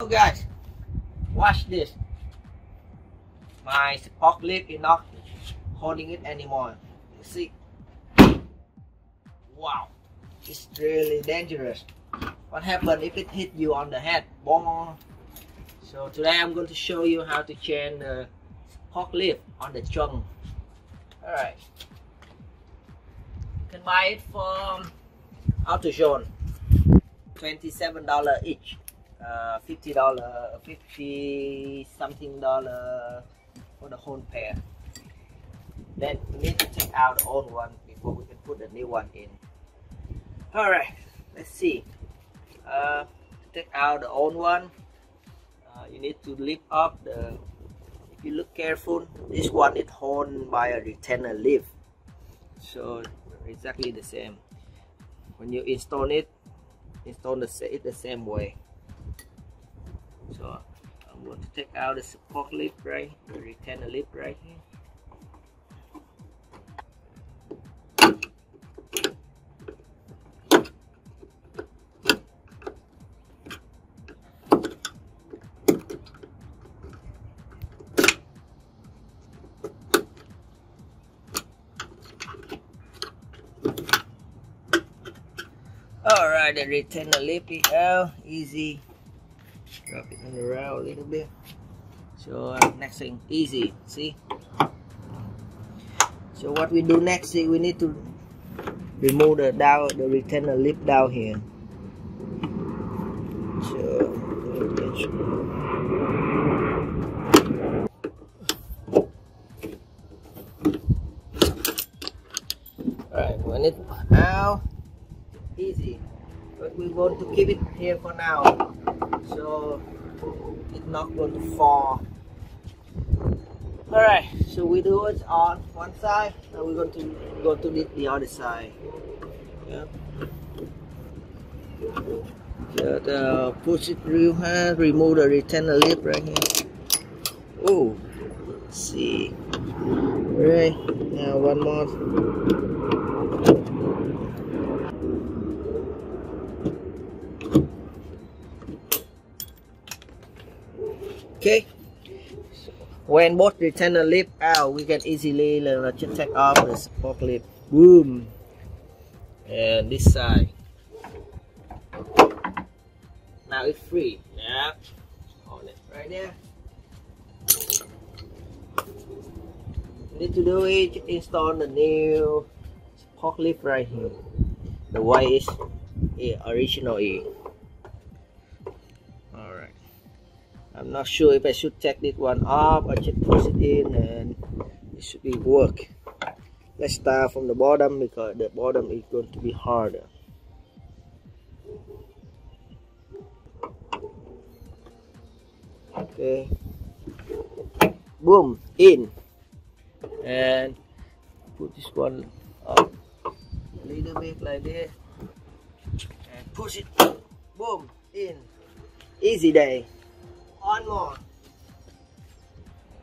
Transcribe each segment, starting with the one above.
So guys, watch this. My support lip is not holding it anymore. You see? Wow, it's really dangerous. What happens if it hit you on the head? Boom. So today I'm going to show you how to change the support lip on the trunk. Alright. You can buy it from Audible. $27 each. $50, 50 something dollar for the whole pair. Then we need to take out the old one before we can put the new one in. Alright, let's see. Take out the old one. You need to lift up the. If you look careful, this one is held by a retainer leaf. So exactly the same. When you install it the same way. So I'm going to take out the support lip right, the retainer lip right here. Alright, the retainer lip is out, easy. Drop it on the rail a little bit. So next thing, easy, see? So what we do next is we need to remove the retainer lip down here. So alright, when it's out, easy, but we're going to keep it here for now, so it's not going to fall. Alright, so we do it on one side, now we're going to go to the other side. Yeah. So push it real hard, remove the retainer lip right here. Oh, let's see. Right, now one more. Okay, when both retainer lip out, we can easily just take off the support lip. Boom. And this side. Now it's free. Yeah. Hold it right there. You need to do it, install the new support lip right here. The way is original. I'm not sure if I should take this one off. I should push it in and it should be work. Let's start from the bottom because the bottom is going to be harder. Okay. Boom, in. And put this one up a little bit like this. And push it. Boom, in. Easy day. One more.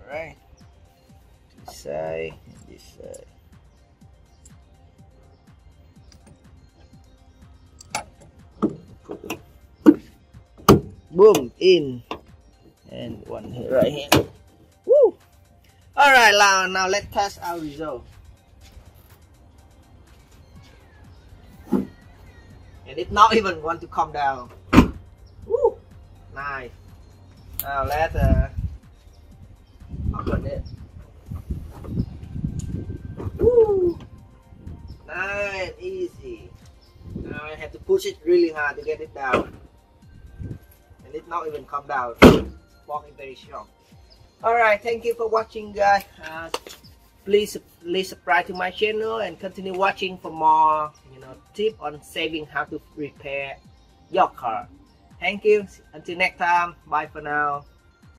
Alright. This side and this side. Boom, in. And one here, right here. Woo! Alright, now let's test our result. And it not even want to come down. Woo! Nice. Now let's open it. Woo! Nice, easy. Now I have to push it really hard to get it down. And it not even come down. Walking very strong. Alright, thank you for watching, guys. Please subscribe to my channel and continue watching for more tips on saving how to repair your car. Thank you. Until next time. Bye for now.